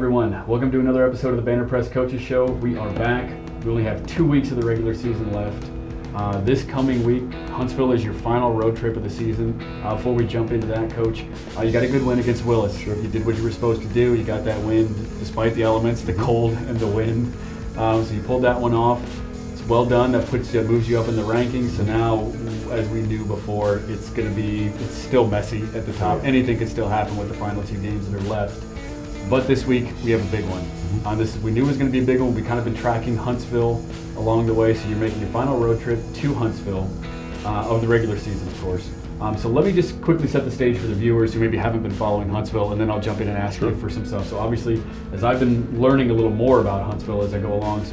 everyone. Welcome to another episode of the Banner Press Coaches Show. We are back. We only have 2 weeks of the regular season left. This coming week, Huntsville is your final road trip of the season. Before we jump into that, Coach, you got a good win against Willis. Sure. You did what you were supposed to do. You got that win despite the elements, the cold and the wind. So you pulled that one off. It's well done. That moves you up in the rankings. So now, as we knew before, it's still messy at the top. Yeah. Anything can still happen with the final 2 games that are left. But this week, we have a big one. We knew it was going to be a big one. We've kind of been tracking Huntsville along the way. So you're making your final road trip to Huntsville of the regular season, of course. So let me just quickly set the stage for the viewers who maybe haven't been following Huntsville, and then I'll jump in and ask you for some stuff. So obviously, as I've been learning a little more about Huntsville as I go along,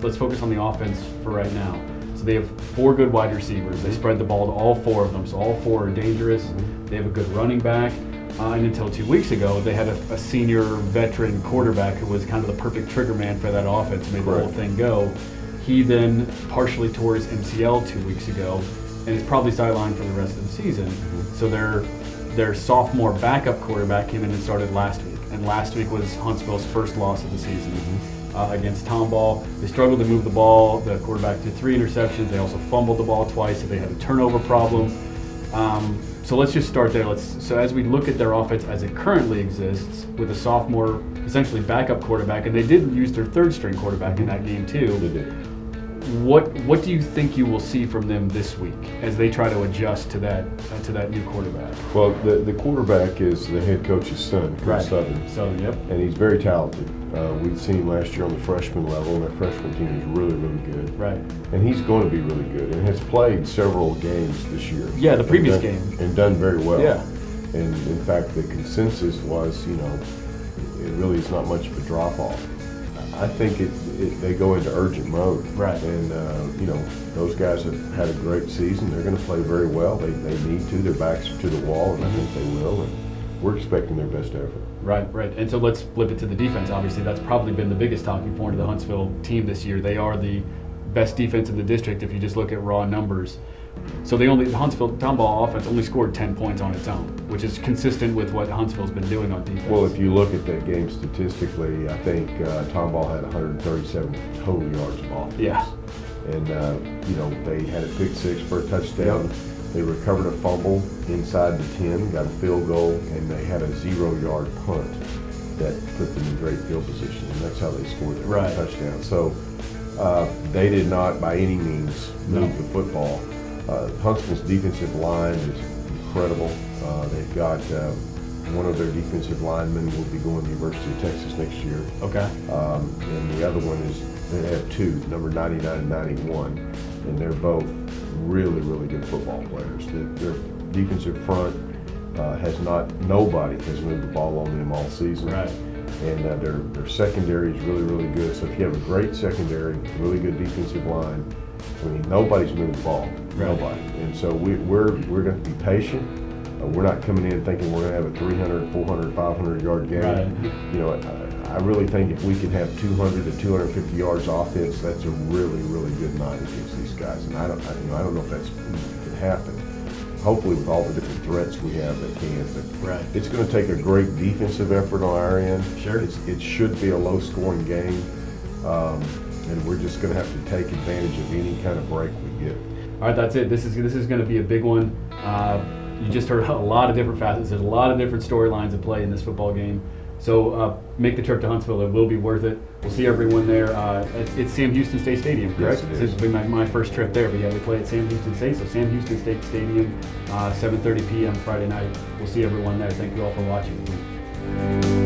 let's focus on the offense for right now. So they have 4 good wide receivers. They spread the ball to all 4 of them, so all 4 are dangerous. They have a good running back. And until 2 weeks ago, they had a senior veteran quarterback who was kind of the perfect trigger man for that offense, made the whole thing go. He then partially tore his MCL 2 weeks ago, and is probably sidelined for the rest of the season. So their sophomore backup quarterback came in and started last week, and last week was Huntsville's first loss of the season against Tomball. They struggled to move the ball. The quarterback did 3 interceptions. They also fumbled the ball twice, so they had a turnover problem. So let's just start there. So as we look at their offense as it currently exists, with a sophomore, essentially backup quarterback, and they did use their 3rd string quarterback in that game too. They did. What do you think you will see from them this week as they try to adjust to that new quarterback? Well, the quarterback is the head coach's son, Chris Southern. Southern, yep. And he's very talented. We've seen him last year on the freshman level, and their freshman team is really, really good. Right. And he's going to be really good, and has played several games this year. Yeah, the previous game. And done very well. Yeah. And in fact, the consensus was, it really is not much of a drop-off. I think they go into urgent mode. Right. And, those guys have had a great season. They're going to play very well. They need to. Their backs are to the wall, and I think they will. And we're expecting their best effort. Right. And so let's flip it to the defense. Obviously, that's probably been the biggest talking point of the Huntsville team this year. They are the best defense in the district if you just look at raw numbers. So the Huntsville Tomball offense only scored 10 points on its own, which is consistent with what Huntsville's been doing on defense. Well, if you look at that game statistically, I think Tomball had 137 total yards of offense. Yeah. And, they had a pick 6 for a touchdown. Yep. They recovered a fumble inside the 10, got a field goal, and they had a 0-yard punt that put them in great field position. And that's how they scored their touchdown. So they did not, by any means, move the football. Huntsville's defensive line is incredible. They've got one of their defensive linemen will be going to the University of Texas next year. Okay. And the other one they have 2, number 99 and 91, and they're both really, really good football players. Their defensive front nobody has moved the ball on them all season. Right. And their secondary is really, really good. So if you have a great secondary, really good defensive line, nobody's moved the ball. Right. Nobody. And so we're going to be patient. We're not coming in thinking we're going to have a 300, 400, 500-yard game. Right. I really think if we can have 200 to 250 yards offense, that's a really, really good night against these guys. And I don't know if that's can happen. Hopefully, with all the different threats we have, that can. But it's going to take a great defensive effort on our end. Sure. It should be a low-scoring game, and we're just going to have to take advantage of any kind of break we get. All right, that's it. This is going to be a big one. You just heard a lot of different facets. There's a lot of different storylines at play in this football game. So make the trip to Huntsville. It will be worth it. We'll see everyone there. It's Sam Houston State Stadium, correct? Yes, it is. This will be my first trip there, but yeah, they play at Sam Houston State. So Sam Houston State Stadium, 7:30 p.m. Friday night. We'll see everyone there. Thank you all for watching.